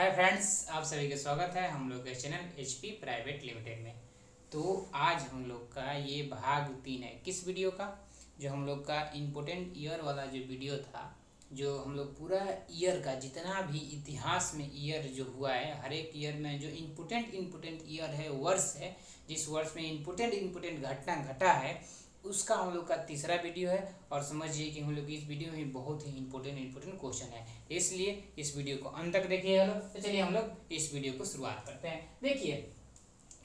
Hi friends, आप सभी का स्वागत है हम लोग के चैनल एचपी प्राइवेट लिमिटेड में। तो आज हम लोग का ये भाग 3 है किस वीडियो का, जो हम लोग का इम्पोर्टेंट ईयर वाला जो वीडियो था, जो हम लोग पूरा ईयर का जितना भी इतिहास में ईयर जो हुआ है, हर एक ईयर में जो इम्पोर्टेंट ईयर है, वर्ष है, जिस वर्ष में इम्पोर्टेंट घटना घटा है, उसका हम लोग का तीसरा वीडियो है। और समझिए कि हम लोग इस वीडियो में बहुत ही इम्पोर्टेंट क्वेश्चन है, इसलिए इस वीडियो को अंत तक देखिएगा लोग। तो चलिए हम लोग इस वीडियो को शुरुआत करते हैं। देखिए,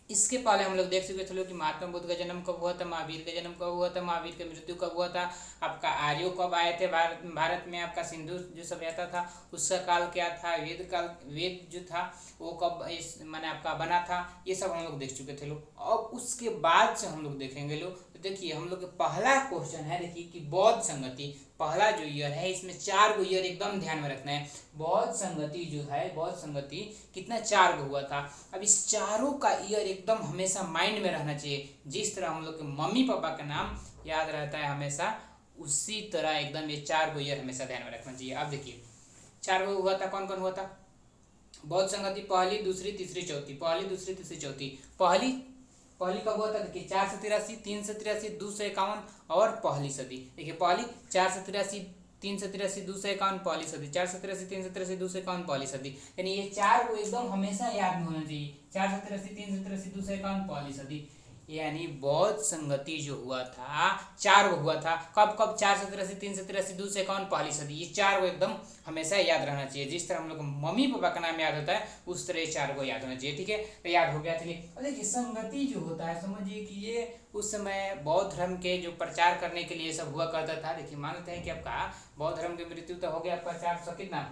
इसके पहले हम लोग देख चुके थे कि महात्मा बुद्ध का जन्म कब हुआ था, महावीर का जन्म कब हुआ था, महावीर की मृत्यु कब हुआ था, आपका आर्यो कब आए थे भारत में, आपका सिंधु जो सभ्यता था उसका काल क्या था, वेद जो था वो कब मैंने आपका बना था, ये सब हम लोग देख चुके थे लोग। अब उसके बाद से हम लोग देखेंगे लोग। तो देखिए, हम लोग पहला क्वेश्चन है, देखिए कि बौद्ध संगति पहला जो ईयर है, इसमें 4 गो ईयर एकदम ध्यान में रखना है। बौद्ध संगति जो है, बौद्ध संगति कितना 4 गो हुआ था। अब इस चारों का ईयर एकदम हमेशा माइंड में रहना चाहिए। जिस तरह हम लोग के मम्मी पापा का नाम याद रहता है हमेशा, उसी तरह एकदम ये 4 गो ईयर हमेशा ध्यान में रखना चाहिए। अब देखिए 4 गो हुआ था, कौन कौन हुआ था। बौद्ध संगति पहली, दूसरी, तीसरी, चौथी। पहली, दूसरी, तीसरी, चौथी। पहली कब हुआ था, देखिए 483, 383, 251 और पहली सदी। देखिए पहली 483, 383, 251 पहली सदी, 483, 383, 251 पहली सदी। यानी ये 4 को एकदम हमेशा याद में होना चाहिए। 483, 383, 251 पहली सदी। यानी बौद्ध संगति जो हुआ था 4 गो हुआ था। कब कब, 483, 383, 251 पहली सदी। ये 4 गो एकदम हमेशा याद रहना चाहिए। जिस तरह हम लोग को मम्मी पापा का नाम याद होता है, उस तरह ये 4 गो याद होना चाहिए। ठीक है, तो याद हो गया। चलिए, और देखिए संगति जो होता है, समझिए कि ये उस समय बौद्ध धर्म के जो प्रचार करने के लिए सब हुआ करता था। देखिए मान लेते हैं कि आपका बौद्ध धर्म की मृत्यु तो हो गया आपका 400 कितना,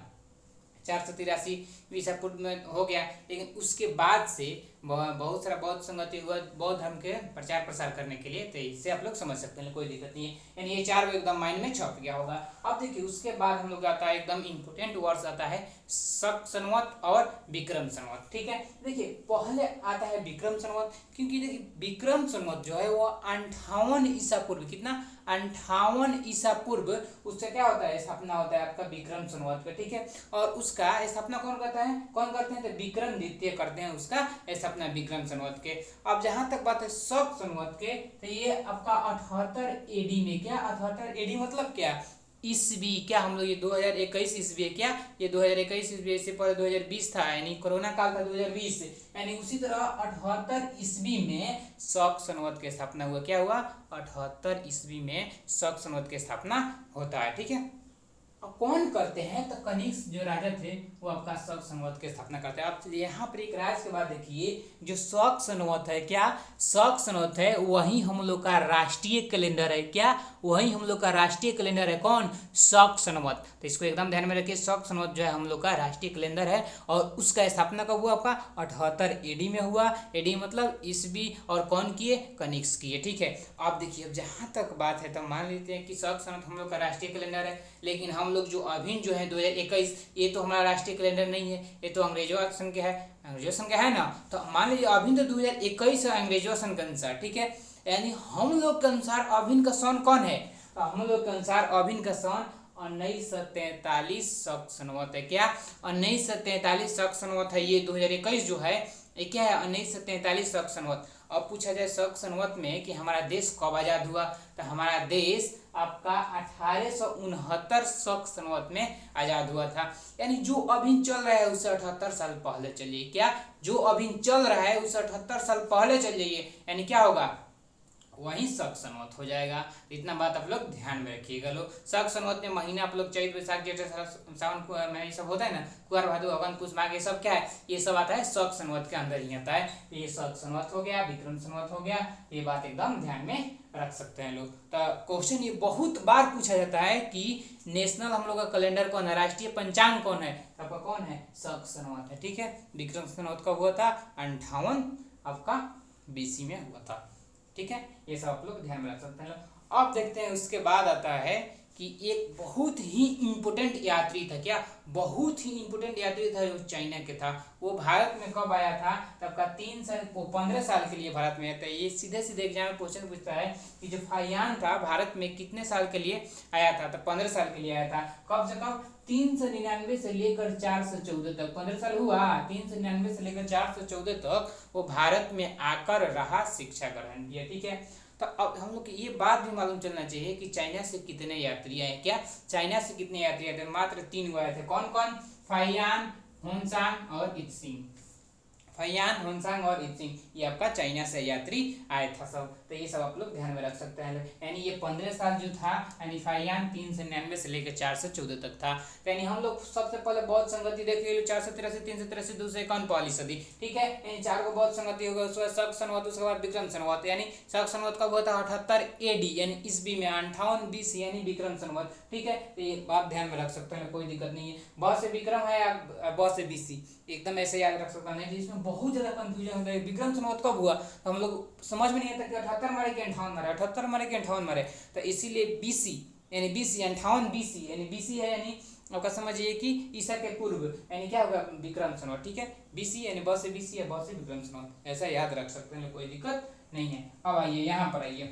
483 ईसा पूर्व में हो गया। लेकिन उसके बाद से बहुत सारा बौद्ध संगति हुआ बौद्ध धर्म के प्रचार प्रसार करने के लिए। तो इससे आप लोग समझ सकते हैं, कोई दिक्कत नहीं है। यानी ये 4 एकदम माइंड में छप गया होगा। अब देखिए उसके बाद हम लोग आता है एकदम इम्पोर्टेंट वर्ष आता है शक संवत और विक्रम संवत। ठीक है, देखिए पहले आता है विक्रम संवत, क्योंकि देखिए विक्रम संवत जो है वो 58 ईसा पूर्व, कितना 58 ईसा पूर्व उससे क्या होता है, स्थापना होता है आपका विक्रम संवत का। ठीक है, और उसका स्थापना कौन करता है, कौन करते हैं, तो विक्रम द्वितीय करते हैं उसका स्थापना विक्रम संवत के। अब जहां तक बात है शक संवत के, तो ये आपका 78 एडी में, क्या 78 एडी मतलब क्या, ईस्वी। क्या हम लोग ये 2021 ईस्वी है क्या, ये 2021 ईस्वी, इससे पहले 2020 था, यानी कोरोना काल था 2020। यानी उसी तरह 78 ईस्वी में शक संवत की स्थापना हुआ। क्या हुआ, 78 ईस्वी में शक संवत की स्थापना होता है। ठीक है, अब कौन करते हैं, तो कनिष्क जो राजा थे वो आपका शक संवत की स्थापना करते हैं। अब यहाँ पर एक राज के बाद देखिए, जो शक संवत है, क्या शक संवत है, वही हम लोग का राष्ट्रीय कैलेंडर है। क्या, वही हम लोग का राष्ट्रीय कैलेंडर है, कौन, शक संवत। तो इसको एकदम ध्यान में रखिए, शक संवत जो है हम लोग का राष्ट्रीय कैलेंडर है। और उसका स्थापना कब हुआ, आपका 78 एडी में हुआ। एडी मतलब ईस्वी, और कौन किए, कनिष्क किए। ठीक है, अब देखिए अब जहाँ तक बात है, तो मान लेते हैं कि शक संवत हम लोग का राष्ट्रीय कैलेंडर है, लेकिन हम लोग जो अभिन्न जो है 2021, ये तो हमारा राष्ट्रीय कैलेंडर नहीं है, ये तो अंग्रेजों सन के है, ना। तो मान लीजिए अभिन्न तो 2021 है अंग्रेजों सन के अनुसार। ठीक है, यानी हम लोग के अनुसार अभिन्न का सन कौन है, तो हम लोग के अनुसार अभिन्न का सन 1943 शक संवत है। क्या, 1943 शक संवत है। ये 2021 जो है ये क्या है, 1943 शक संवत। अब पूछा जाए शक संवत में कि हमारा देश कब आजाद हुआ, तो हमारा देश आपका 1869 शक संवत में आजाद हुआ था। यानी जो अभी चल रहा है उससे 78 साल पहले चलिए। क्या, जो अभी चल रहा है उससे 78 साल पहले चल जाइए, यानी क्या होगा, वही शक संवत हो जाएगा। इतना बात आप लोग ध्यान में रखिएगा लोग। शक संवत में महीना आप लोग चैत वैशाख जेठ सावन में ये सब होता है ना, कुआर भादो अगन पुष माघ, ये सब क्या है, ये सब आता है शक संवत के अंदर ही आता है। ये शक संवत हो गया, विक्रम संवत हो गया, ये बात एकदम ध्यान में रख सकते हैं लोग। तो क्वेश्चन ये बहुत बार पूछा जाता है कि नेशनल हम लोग का कैलेंडर कौन है, राष्ट्रीय पंचांग कौन है, आपका कौन है, शक संवत है। ठीक है, विक्रम संवत कब हुआ था, 58 आपका BC में हुआ था। ठीक है, ये सब आप लोग ध्यान में रख सकते हैं। अब देखते हैं उसके बाद आता है कि एक बहुत ही इम्पोर्टेंट यात्री था, क्या बहुत ही इम्पोर्टेंट यात्री था जो चाइना के था, वो भारत में कब आया था, तब का 15 साल के लिए भारत में आया था। ये सीधे सीधे एग्जाम में क्वेश्चन पूछता है कि जो फाइयान था भारत में कितने साल के लिए आया था, तो 15 साल के लिए आया था। कब से कब, 399 से लेकर 414 तक, 15 साल हुआ, 399 से लेकर 414 तक वो भारत में आकर रहा, शिक्षा ग्रहण किया। ठीक है, तो अब हम लोग को ये बात भी मालूम चलना चाहिए कि चाइना से कितने यात्री आए। क्या चाइना से कितने यात्री आए थे, मात्र 3 आए थे। कौन कौन, फाइयान, होनसांग और इत्सिंग। फैयान, होनसांग और इत्सिंग, ये आपका चाइना से यात्री आए था सब। तो ये सब आप लोग ध्यान में रख सकते हैं। यानी ये 15 साल जो था, यानी फैयान 399 से लेकर 414 तक था। तो यानी हम लोग सबसे पहले बौद्ध संगति देख ली, 483, 383, 251 पहली सदी। ठीक है, यानी 4 को बौद्ध संगति होगा, उसके बाद शक संवत, उसके बाद विक्रम संवत। यानी शक संवत कब हुआ था, 78 AD, यानी ईस्वी में, 58 BC यानी विक्रम संवत। ठीक है, तो ये बात ध्यान में रख सकते हैं, कोई दिक्कत नहीं है। ब से विक्रम है या ब से BC, एकदम ऐसे याद रख सकता नहीं, इसमें बहुत ज्यादा कंफ्यूजन होता है। विक्रम संवत कब हुआ, तो हम लोग समझ में नहीं आता कि 78 मारे कि 58 मारे, 78 मारे कि 58 मारे, तो इसीलिए BC यानी BC 58 BC यानी BC है, यानी आपका समझिए कि ईसा के पूर्व, यानी क्या होगा, विक्रम संवत। ठीक है, BC यानी ब से BC है, ब से विक्रम संवत, ऐसा याद रख सकते हैं, कोई दिक्कत नहीं है। अब आइए यहाँ पर आइए,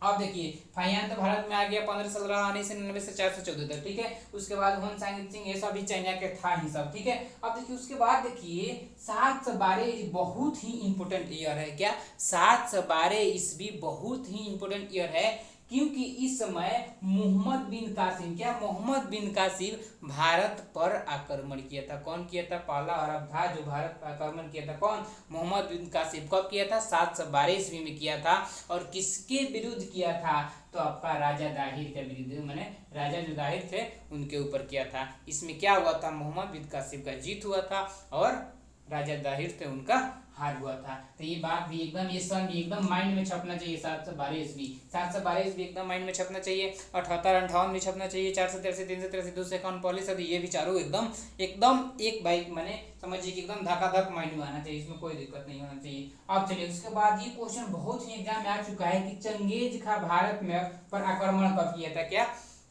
अब देखिए फाइयान तो भारत में आ गया, 15 साल रहा, 1999 से 414 तक। ठीक है, उसके बाद होनसांग, इत्सिंग, ये सब भी चाइना के था ही सब। ठीक है, अब देखिए उसके बाद देखिए 712 बहुत ही इंपोर्टेंट ईयर है। क्या, 712 ईस्वी बहुत ही इंपोर्टेंट ईयर है, क्योंकि इस समय मोहम्मद बिन कासिम, क्या मोहम्मद बिन कासिम भारत पर आक्रमण किया था। कौन किया था, पहला अरब था जो भारत पर आक्रमण किया था, कौन, मोहम्मद बिन कासिम। कब किया था, 712 ईस्वी में किया था। और किसके विरुद्ध किया था, तो आपका राजा दाहिर के विरुद्ध, मैंने राजा जो दाहिर थे उनके ऊपर किया था। इसमें क्या हुआ था, मोहम्मद बिन कासिम का जीत हुआ था और राजा दाहिर थे उनका हार हुआ था। तो ये बात भी एकदम, ये सब भी एकदम माइंड में छपना चाहिए। 712 ईस्वी, 712 ईस्वी एकदम माइंड में छपना चाहिए। 78, 58 भी छपना चाहिए। 483, 383, 251 पहली सदी, ये भी चारों एकदम एकदम एक बाइक मैंने समझिए कि एकदम धकाधक माइंड में आना चाहिए, इसमें कोई दिक्कत नहीं होना चाहिए। अब चलिए उसके बाद ये क्वेश्चन बहुत ही एग्जाम में आ चुका है कि चंगेज खां भारत में पर आक्रमण कब किया था। क्या,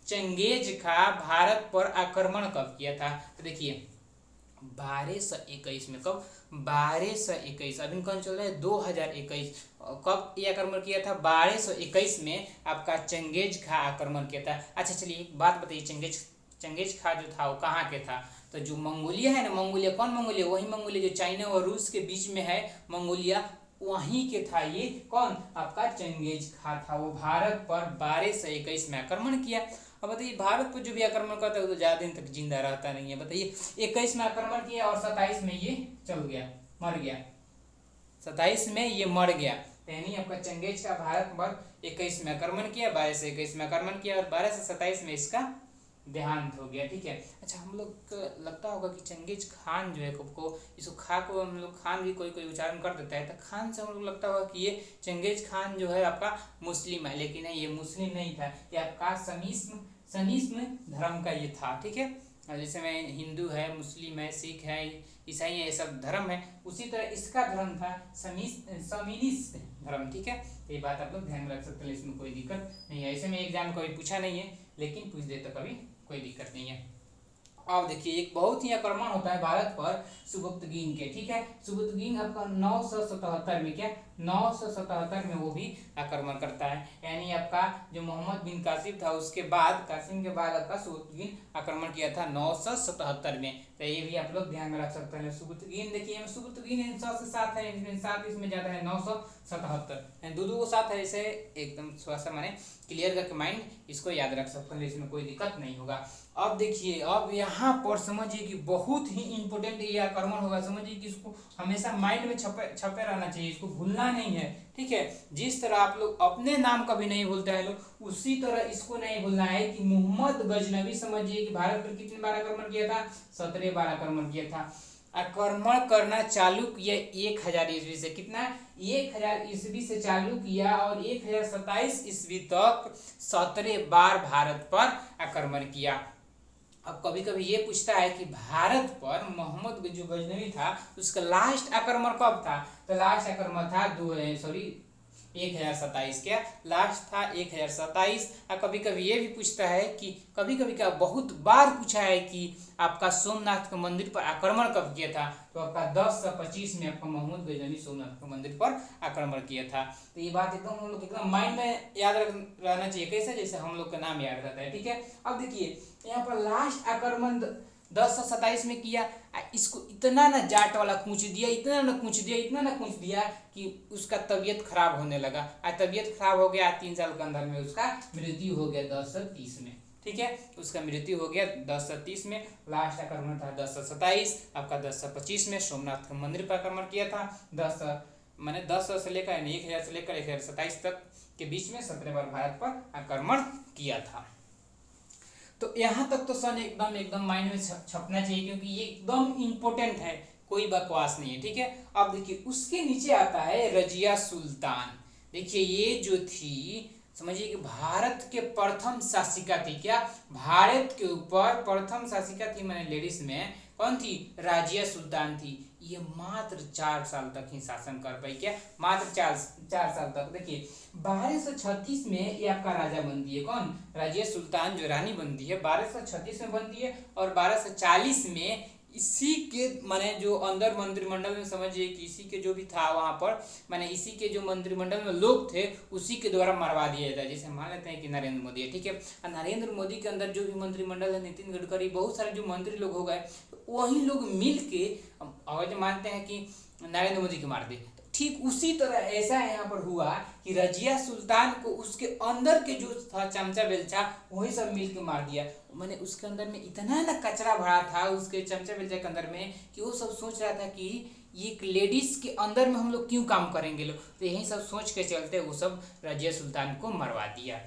चंगेज खां भारत पर आक्रमण कब किया था, तो देखिए 1221 में। कब, 1221, अभी कौन चल रहा है, 2021। कब ये आक्रमण किया था, 1221 में आपका चंगेज खां आक्रमण किया था। अच्छा चलिए एक बात बताइए, चंगेज खां जो था वो कहाँ के था, तो जो मंगोलिया है ना, मंगोलिया, कौन मंगोलिया, वही मंगोलिया जो चाइना और रूस के बीच में है, मंगोलिया, वहीं के था ये, कौन, आपका चंगेज खां था। वो भारत पर 1221 में आक्रमण किया। अब बताइए भारत पर जो भी आक्रमण करता है वो तो ज्यादा दिन तक जिंदा रहता नहीं है। बताइए 21 में आक्रमण किया और 27 में ये चल गया, मर गया, 27 में ये मर गया। यानी आपका चंगेज का भारत पर 21 में आक्रमण किया, 12 से 21 में आक्रमण किया और 12 से 27 में इसका देहांत हो गया। ठीक है, अच्छा हम लोग को लगता होगा कि चंगेज खान जो है को, इसको खा को हम लोग खान भी कोई कोई उच्चारण कर देता है, तो खान से हम लोग लगता होगा कि ये चंगेज खान जो है आपका मुस्लिम है, लेकिन नहीं, ये मुस्लिम नहीं था, ये आपका सनीस्म धर्म का ये था। ठीक है, जैसे में हिंदू है, मुस्लिम है, सिख है, ईसाई है, ये सब धर्म है, उसी तरह इसका धर्म था समीनिस्ट धर्म। ठीक है, ये बात आप लोग ध्यान में रख सकते हैं, इसमें कोई दिक्कत नहीं है। ऐसे में एग्जाम कभी पूछा नहीं है, लेकिन पूछ दे तो कभी कोई दिक्कत नहीं है। अब देखिए एक बहुत ही आक्रमण होता है भारत पर सुबुक्तगीन के। ठीक है, सुबुक्तगीन आपका 977 में, क्या 977 में वो भी आक्रमण करता है। यानी आपका जो मोहम्मद बिन कासिम था उसके बाद, कासिम के बाद आपका सुबुक्तगीन आक्रमण किया था 977 में। तो ये भी आप लोग ध्यान में रख सकते हैं। सुबुक्तगीन देखिए, सुबुक्तगीन 100 से 7 है, इसमें 7 इसमें ज्यादा है, 977, दो को 7 है, इसे एकदम थोड़ा सा मैंने क्लियर करके माइंड इसको याद रख सकते हैं, इसमें कोई दिक्कत नहीं होगा। अब देखिए, अब यहाँ पर समझिए कि बहुत ही इंपॉर्टेंट ये आक्रमण होगा, समझिए कि इसको हमेशा माइंड में छपे रहना चाहिए, इसको भूलना नहीं है। ठीक है, जिस तरह आप लोग अपने नाम कभी नहीं भूलते हैं लोग, उसी तरह इसको नहीं भूलना है कि मोहम्मद गजनवी समझिए कि भारत पर कितनी बार आक्रमण किया था, 17 बार आक्रमण किया था। आक्रमण करना चालू किया 1000 ईस्वी से, कितना 1000 ईस्वी से चालू किया और 1027 ईस्वी तक 17 बार भारत पर आक्रमण किया। अब कभी कभी ये पूछता है कि भारत पर मोहम्मद जो गजनवी था उसका लास्ट आक्रमण कब था, तो लास्ट आक्रमण था 1027 क्या लास्ट था 1027। और कभी कभी ये भी पूछता है कि कभी कभी क्या बहुत बार पूछा है कि आपका सोमनाथ के मंदिर पर आक्रमण कब किया था, तो आपका 1025 में आपका महमूद गजनवी सोमनाथ के मंदिर पर आक्रमण किया था। तो ये बात एकदम हम लोग एकदम माइंड में याद रहना चाहिए, कैसे जैसे हम लोग का नाम याद रहता है। ठीक है, अब देखिए यहाँ पर लास्ट आक्रमण 1027 में किया। इसको इतना ना जाट वाला कूच दिया, इतना ना कूच दिया, इतना ना कूच दिया कि उसका तबीयत खराब होने लगा। तबीयत खराब हो गया, 3 साल के अंदर में उसका मृत्यु हो गया 1030 में। ठीक है, उसका मृत्यु हो गया 1030 में। लास्ट आक्रमण था 1027। आपका 1025 में सोमनाथ के मंदिर पर आक्रमण किया था। 10 से लेकर 1000 से लेकर 1027 तक के बीच में 17 बार भारत पर आक्रमण किया था। तो यहाँ तक तो सन एकदम माइंड में छपना चाहिए, क्योंकि ये एकदम इम्पोर्टेंट है, कोई बकवास नहीं है। ठीक है, अब देखिए उसके नीचे आता है रजिया सुल्तान। देखिए ये जो थी, समझिए कि भारत के प्रथम शासिका थी। क्या भारत के ऊपर प्रथम शासिका थी, मैंने लेडीज में कौन थी, राजिया सुल्तान थी। ये मात्र 4 साल तक ही शासन कर पाई। क्या मात्र 4 साल तक। देखिए 1236 में ये आपका राजा बनती है, कौन, राजिया सुल्तान जो रानी बनती है 1236 में बनती है। और 1240 में इसी के माने जो अंदर मंत्रिमंडल में, समझिए कि इसी के जो भी था वहां पर, माने इसी के जो मंत्रिमंडल में लोग थे उसी के द्वारा मरवा दिया जाता है। जैसे मान लेते हैं कि नरेंद्र मोदी है। ठीक है, नरेंद्र मोदी के अंदर जो भी मंत्रिमंडल है, नितिन गडकरी, बहुत सारे जो मंत्री लोग हो गए, तो वही लोग मिल के अगर मानते हैं कि नरेंद्र मोदी को मार दे। ठीक उसी तरह ऐसा यहाँ पर हुआ कि रजिया सुल्तान को उसके अंदर के जो था चमचा बेलचा, वही सब मिल के मार दिया। मैंने उसके अंदर में इतना ना कचरा भरा था उसके चमचा बेलचा के अंदर में, कि वो सब सोच रहा था कि ये एक लेडीज के अंदर में हम लोग क्यों काम करेंगे लोग। तो यही सब सोच के चलते वो सब रजिया सुल्तान को मरवा दिया।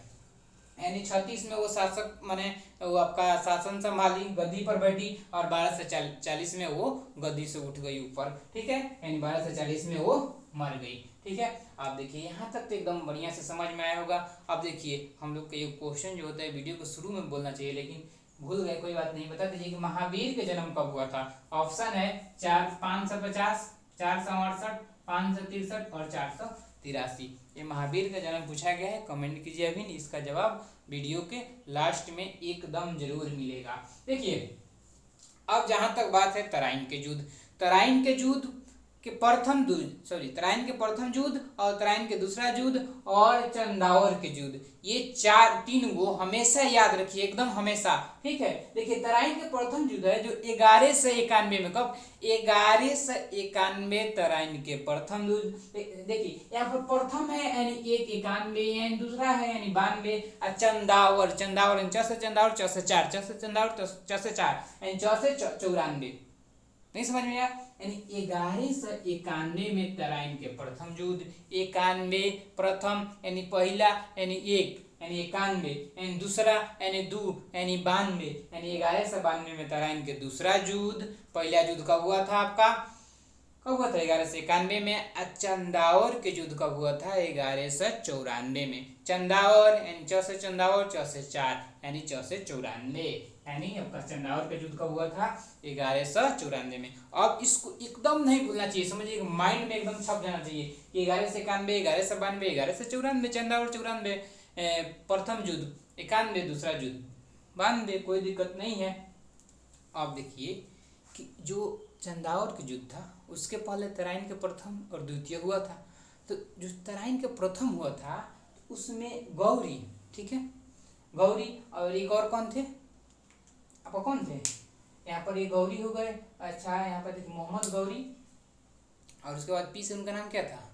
यानी 36 में वो शासक माने वो आपका शासन संभाली, गद्दी पर बैठी, और 1240 में वो गद्दी से उठ गई ऊपर। ठीक है, यानी 1240 में वो मर गई। ठीक है, आप देखिए यहाँ तक तो एकदम बढ़िया से समझ में आया होगा। अब देखिए हम लोग का ये क्वेश्चन जो होता है वीडियो को शुरू में बोलना चाहिए, लेकिन भूल गए, कोई बात नहीं। बता दीजिए कि महावीर के जन्म कब हुआ था। ऑप्शन है 550, 468, 563 और 483। ये महावीर का जन्म पूछा गया है, कमेंट कीजिए अभी। इसका जवाब वीडियो के लास्ट में एकदम जरूर मिलेगा। देखिए अब जहां तक बात है तराइन के युद्ध, तराइन के युद्ध के प्रथम तराइन के प्रथम युद्ध और तराइन के दूसरा युद्ध और चंदावर के युद्ध, ये 3 वो हमेशा याद रखिए, एकदम हमेशा। ठीक है, देखिए तराइन के प्रथम युद्ध है जो 1191 में, कब, 1191 तराइन के प्रथम युद्ध। देखिए यहाँ पर प्रथम है यानी 191, यानी दूसरा है यानी 92। और चंदावर, चंदावर च से चंदावर, च से 4, च से चंदावर, च से 4 यानी 4 से 94। नहीं समझ में आया, यानी 1191 में तराइन के प्रथम युद्ध। 91 प्रथम यानी पहला यानी 1 यानी 91, यानी दूसरा यानी 2 यानी 92, यानी 1192 में तराइन के दूसरा युद्ध। पहला युद्ध कब हुआ था आपका, कब हुआ था 1191 में। चंदावर के युद्ध कब हुआ था 1194 में। चंदावर यानी च से चंदावर, च से 4 यानी च से 94, यानी आपका चंदावर का युद्ध कब हुआ था 1194 में। अब इसको एकदम नहीं भूलना चाहिए, समझिए माइंड में एकदम छप जाना चाहिए कि 1191, 1192, 1194, चंदावर 94 प्रथम युद्ध, 91 दूसरा युद्ध, 92 कोई दिक्कत नहीं है। अब देखिए कि जो चंदावर का युद्ध था उसके पहले तराइन के प्रथम और द्वितीय हुआ था। तो जो तराइन के प्रथम हुआ था उसमें गौरी, ठीक है, गौरी और एक और कौन थे, आपको कौन थे, यहाँ पर ये गौरी हो गए। अच्छा यहाँ पर देखिए मोहम्मद गौरी, और उसके बाद पी से उनका नाम क्या था,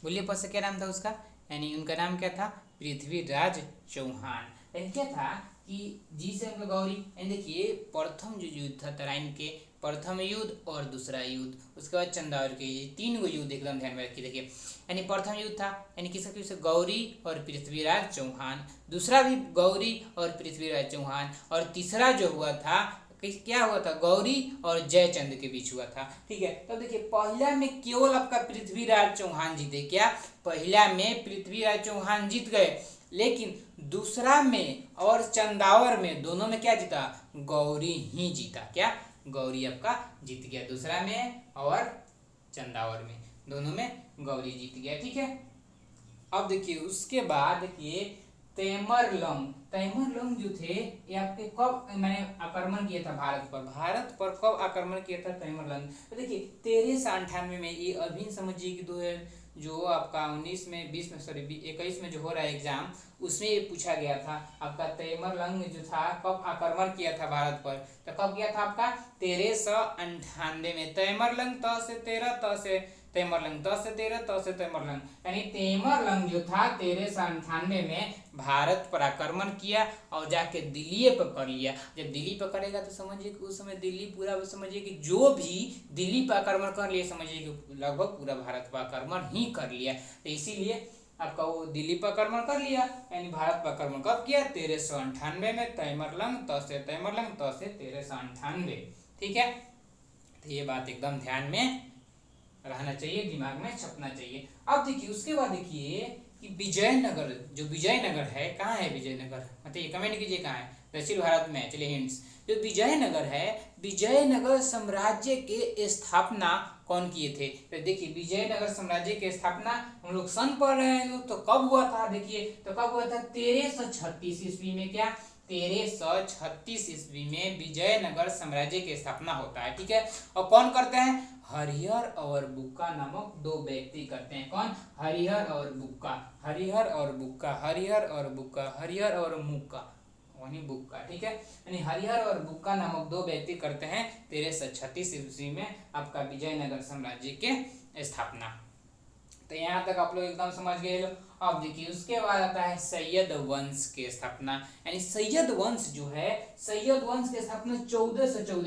बोलिए पर से क्या नाम था उसका, यानी उनका नाम क्या था, पृथ्वीराज चौहान। यानी क्या था कि जी से उनका गौरी। यानी देखिए प्रथम जो युद्ध था तराइन के, प्रथम युद्ध और दूसरा युद्ध, उसके बाद चंदावर के, ये 3 गो युद्ध एकदम ध्यान में रखिए। देखिए यानी प्रथम युद्ध था यानी किसका, गौरी और पृथ्वीराज चौहान, दूसरा भी गौरी और पृथ्वीराज चौहान, और तीसरा जो हुआ था क्या हुआ था, गौरी और जयचंद के बीच हुआ था। ठीक है, तब देखिए पहला में केवल आपका पृथ्वीराज चौहान जीते। क्या, पहला में पृथ्वीराज चौहान जीत गए, लेकिन दूसरा में और चंदावर में दोनों में क्या जीता, गौरी ही जीता। क्या, गौरी आपका जीत गया दूसरा में और चंदावर में। दोनों में गौरी जीत गया। ठीक है, अब देखिए उसके बाद देखिए तैमरलंग जो थे ये आपके कब मैंने आक्रमण किया था भारत पर कब आक्रमण किया था तैमरलंग? तो देखिए 1398 में। ये अभी समझिए कि दो जो आपका 19 में 20 में सॉरी 21 में जो हो रहा है एग्जाम, उसमें ये पूछा गया था आपका तैमरलंग जो था कब आक्रमण किया था भारत पर? तो कब किया था आपका 1398 में। तैमरलंग त से 13 त से तैमरलंग 10 से 13 10 से तैमरलंग, यानी तैमरलंग जो था 1398 में भारत पर आक्रमण किया और जाके दिल्ली पर कर लिया। जब दिल्ली पर करेगा तो समझिए कि उस समय दिल्ली पूरा समझिए कि जो भी दिल्ली पर आक्रमण कर लिया समझिए कि लगभग पूरा भारत पर आक्रमण ही कर लिया। तो इसीलिए आपका वो दिल्ली पर आक्रमण कर लिया, यानी भारत पर आक्रमण कब किया? 1398 में। तैमरलंग त से तैमरलंग त से 1398। ठीक है, तो ये बात एकदम ध्यान में रहना चाहिए, दिमाग में छपना चाहिए। अब देखिए उसके बाद देखिए कि विजयनगर, जो विजयनगर है कहाँ है? विजयनगर बताइए, कमेंट कीजिए कहाँ है? दक्षिण भारत में। चलिए हिंट्स, जो विजयनगर है, विजयनगर साम्राज्य के स्थापना कौन किए थे? तो देखिए विजयनगर साम्राज्य की स्थापना हम लोग सन पढ़ रहे हैं लोग, तो कब हुआ था? देखिए तो कब हुआ था? 1336 ईस्वी में। क्या? 1336 ईस्वी में विजयनगर साम्राज्य की स्थापना होता है। ठीक है, और कौन करते हैं? हरिहर और बुक्का नामक दो व्यक्ति करते हैं। कौन? हरिहर और बुक्का, हरिहर और बुक्का, हरिहर और बुक्का, हरिहर और मुक्का, वही बुक्का। ठीक है, यानी हरिहर और बुक्का नामक दो व्यक्ति करते हैं 1336 ईस्वी में आपका विजयनगर साम्राज्य के स्थापना। तो यहाँ तक आप लोग एकदम समझ गए लो। अब देखिए उसके बाद आता है सैयद वंश की स्थापना, यानी सैयद वंश जो है, सैयद वंश की स्थापना 1414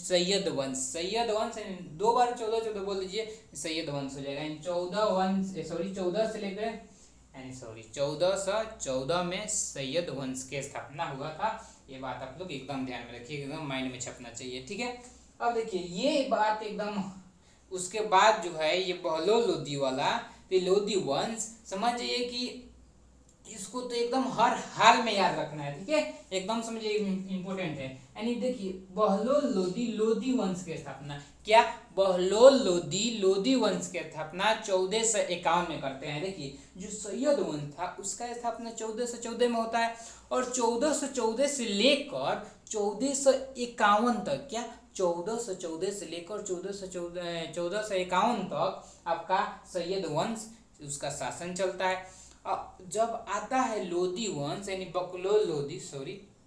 सैयद वंश, सैयद वंश दो बार 14 बोल दीजिए, सैयद वंश हो जाएगा। यानी 14 से लेकर यानी 1414 में सैयद वंश की स्थापना हुआ था। ये बात आप लोग एकदम ध्यान में रखिए, एकदम माइंड में छपना चाहिए। ठीक है, अब देखिए ये बात एकदम, उसके बाद जो है ये बहलोल लोदी वाला, तो लोदी वंश समझिए कि इसको तो एकदम हर हाल में याद रखना है। ठीक है, एकदम समझिए इंपॉर्टेंट है। यानी देखिए बहलोल लोदी, लोदी वंश की स्थापना, क्या? बहलोल लोदी, लोदी वंश की स्थापना 1451 में करते हैं। देखिए जो सैयद वंश था उसका स्थापना 1414 में होता है, और 1414 से लेकर 1451 तक, क्या? 1414 से लेकर 1451 तक आपका सैयद वंश उसका शासन चलता है। जब आता है लोदी वंश यानी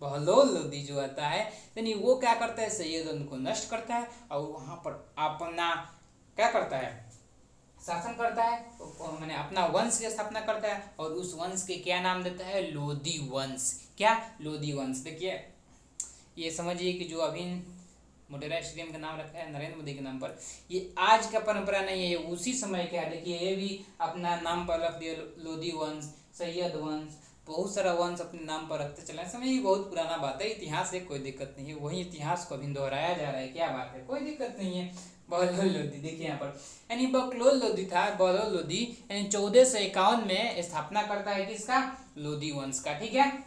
बहलोल लोदी जो आता है, यानी वो क्या करता है? सैयद वंश को नष्ट करता है और वहां पर अपना क्या करता है? शासन करता है, मैंने अपना वंश की स्थापना करता है, और उस वंश के क्या नाम देता है? लोदी वंश। क्या? लोदी वंश। देखिए ये समझिए कि जो अभी मोटेरा स्टेडियम का नाम रखा है नरेंद्र मोदी के नाम पर, ये आज का परंपरा नहीं है, ये उसी समय का है। देखिए ये भी अपना नाम पर रख दिया, लोदी वंश, सैयद वंश, बहुत सारा वंश अपने नाम पर रखते चले। समय ये बहुत पुराना बात है, इतिहास है, कोई दिक्कत नहीं है, वही इतिहास को अभी दोहराया जा रहा है। क्या बात है, कोई दिक्कत नहीं है। बहलोल लोदी देखिए यहाँ पर, यानी बकलोल लोदी था, बहलोल लोदी, यानी 1451 में स्थापना करता है किसका? लोदी वंश का। ठीक है,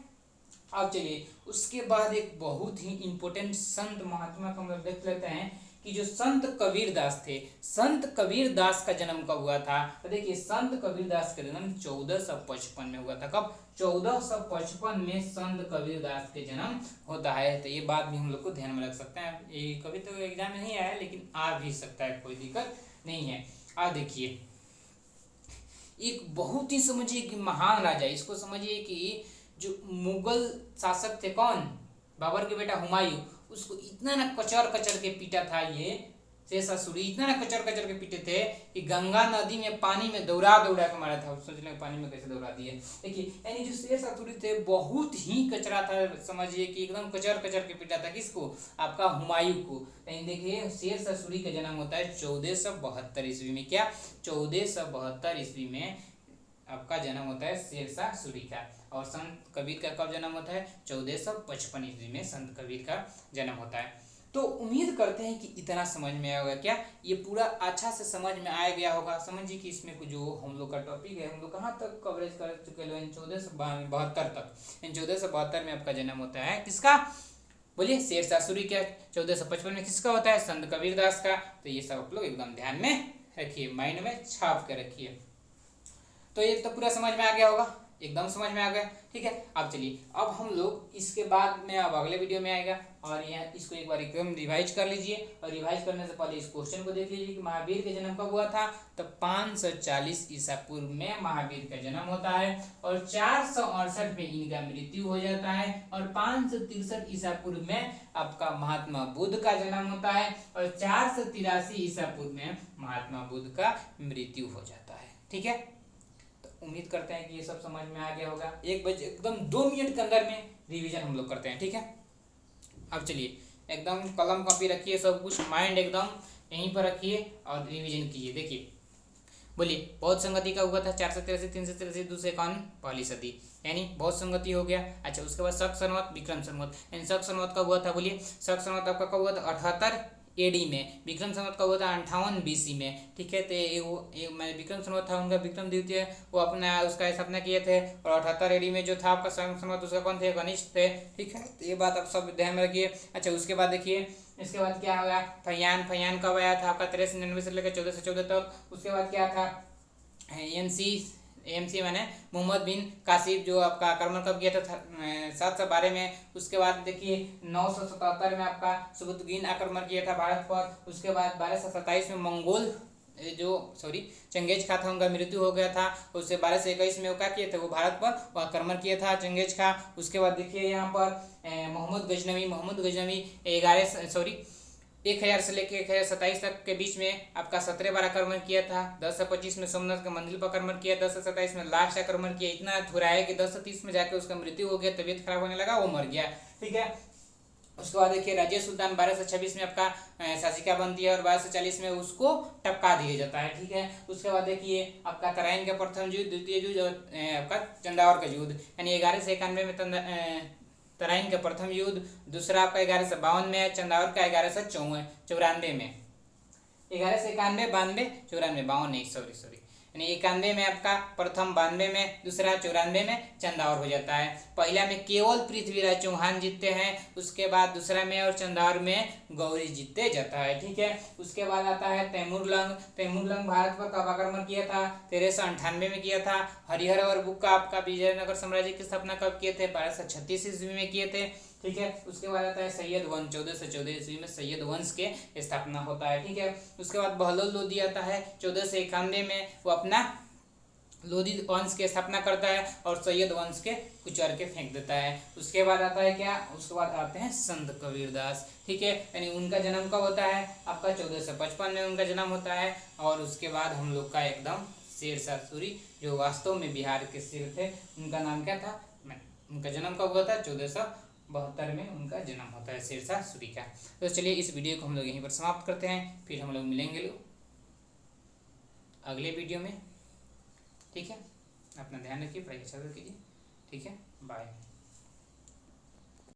अब चलिए उसके बाद एक बहुत ही इंपॉर्टेंट संत महात्मा को हम लोग देख लेते हैं कि जो संत कबीर दास थे, संत कबीर दास का जन्म कब हुआ था? तो देखिए संत कबीर दास का जन्म 1455 में हुआ था। कब? 1455 में संत कबीर दास के जन्म होता है। तो ये बात भी हम लोग को ध्यान में रख सकते हैं। ये कभी तो एग्जाम में नहीं आया लेकिन आ भी सकता है, कोई दिक्कत नहीं है। अब देखिए एक बहुत ही समझिए कि महान राजा, इसको समझिए कि जो मुगल शासक थे, कौन? बाबर के बेटा हुमायूं, उसको इतना ना कचर कचर के पीटा था ये शेरशाह सूरी, इतना ना कचर कचर के पीटे थे कि गंगा नदी में पानी में दौड़ा दौड़ा के मारा था। सोच लें पानी में कैसे दौड़ा दिए। देखिए यानी जो शेरशाह सूरी थे बहुत ही कचरा था, समझिए कि एकदम कचर कचर के पीटा था। किसको? आपका हुमायूं को। यानी देखिए शेरशाह सूरी का जन्म होता है 1472 ईस्वी में। क्या? 1472 ईस्वी में आपका जन्म होता है शेरशाह सूरी का। और संत कबीर का कब जन्म होता है? 1455 ईस्वी में संत कबीर का जन्म होता है। तो उम्मीद करते हैं कि इतना समझ में आया होगा। क्या ये पूरा अच्छा से समझ में आ गया होगा? समझिए कि इसमें जो हम लोग का टॉपिक है, हम लोग कहाँ तक कवरेज कर चुके हैं? 1472 तक। 1472 में आपका जन्म होता है किसका? बोलिए शेरशाह सूरी क्या 1455 में किसका होता है? संत कबीरदास का। तो ये सब आप लोग एकदम ध्यान में रखिए, माइंड में छाप के रखिए। तो ये तो पूरा समझ में आ गया होगा, एकदम समझ में आ गया। ठीक है, अब चलिए, अब हम लोग इसके बाद में अब अगले वीडियो में आएगा, और यह इसको एक बार एकदम रिवाइज कर लीजिए। और रिवाइज करने से पहले इस क्वेश्चन को देख लीजिए कि महावीर का जन्म कब हुआ था? तो 540 ईसा पूर्व में महावीर का जन्म होता है, और 468 में इनका मृत्यु हो जाता है, और 563 ईसा पूर्व में आपका महात्मा बुद्ध का जन्म होता है, और 483 ईसा पूर्व में महात्मा बुद्ध का मृत्यु हो जाता है। ठीक है, उम्मीद करते हैं कि ये सब समझ में आ गया होगा। 1 बजे एकदम 2 मिनट के अंदर में रिवीजन हम लोग करते हैं। ठीक है, अब चलिए एकदम कलम कॉपी रखिए, सब कुछ माइंड एकदम यहीं पर रखिए और रिवीजन कीजिए। देखिए, बोलिए बौद्ध संगति का हुआ था 483, 383, 251 पहली सदी, यानी बौद्ध संगति हो गया। अच्छा, उसके बाद शक संवत, विक्रम संवत, यानी शक संवत कब हुआ था? बोलिए शक संवत आपका कब हुआ था? 78 एडी में। विक्रम संवत का हुआ था 58 बीसी में। ठीक है, तो मैं विक्रम संवत था उनका, विक्रम द्वितीय, वो अपना उसका स्थापना किए थे। और 78 एडी में जो था आपका संवत, उसका कौन थे? कनिष्ठ थे। ठीक है, तो ये बात आप सब ध्यान में रखिए। अच्छा, उसके बाद देखिए, इसके बाद क्या होगा? फैयान कब आया था आपका? 1399 से लेकर 1414 तक। उसके बाद क्या था? एमसी मैंने मोहम्मद बिन कासिम, जो आपका आक्रमण कब किया था? 712 में। उसके बाद देखिए 977 में आपका सुबुतुगीन आक्रमण किया था भारत पर। उसके बाद 1227 में मंगोल चंगेज खा था, उनका मृत्यु हो गया था। उससे 1221 में वो क्या किए थे? वो भारत पर वो आक्रमण किया था चंगेज खा। उसके बाद देखिए यहाँ पर मोहम्मद गजनवी 1000 से लेकर 1027 तक के बीच में आपका 17 बार आक्रमण किया था। 10 से 25 में सोमनाथ के मंदिर पर आक्रमण किया, 10 से 27 में लास्ट आक्रमण किया। इतना थुराया कि 10 से 30 में जाकर उसका मृत्यु हो गया, तबीयत खराब होने लगा, वो मर गया। ठीक है, उसके बाद देखिए राजेश सुल्तान 12 से 26 में आपका शासिका बनती है, और 12 से 40 में उसको टपका दिया जाता है। ठीक है, उसके बाद देखिए आपका तराइन का प्रथम युद्ध, द्वितीय युद्ध, आपका चंदावर का युद्ध, यानी 1191 में तराइन का प्रथम युद्ध। दूसरा आपका 1152 में है, चंदावर का 1194 में। 1191, 92, 94, 52 नहीं, सॉरी, यानी 91 में आपका प्रथम, 92 में दूसरा, 94 में चंदावर हो जाता है। पहला में केवल पृथ्वीराज चौहान जीतते हैं, उसके बाद दूसरा में और चंदावर में गौरी जीतते जाता है। ठीक है, उसके बाद आता है तैमूरलंग भारत पर कब आक्रमण किया था? 1398 में किया था। हरिहर और बुक्का आपका विजयनगर साम्राज्य की स्थापना कब किए थे? 1236 ईस्वी में किए थे। ठीक है, उसके बाद आता है सैयद वंश, 1414 ईस्वी में सैयद वंश के स्थापना होता है। ठीक है, उसके बाद बहलोल लोदी आता है 1491 में, वो अपना लोदी वंश की स्थापना करता है और सैयद वंश के कुचर के फेंक देता है। उसके बाद आता है क्या? उसके बाद आते हैं संत कबीरदास। ठीक है, यानी उनका जन्म कब होता है? आपका 1455 में उनका जन्म होता है। और उसके बाद हम लोग का एकदम शेरशाह सूरी, जो वास्तव में बिहार के शेर थे, उनका नाम क्या था? उनका जन्म कब हुआ था? 1472 में उनका जन्म होता है शेरशाह सूरी का। तो चलिए इस वीडियो को हम लोग यहीं पर समाप्त करते हैं, फिर हम लोग मिलेंगे अगले वीडियो में। ठीक है, अपना ध्यान रखिए, पढ़ाई अच्छा कीजिए। ठीक है, बाय।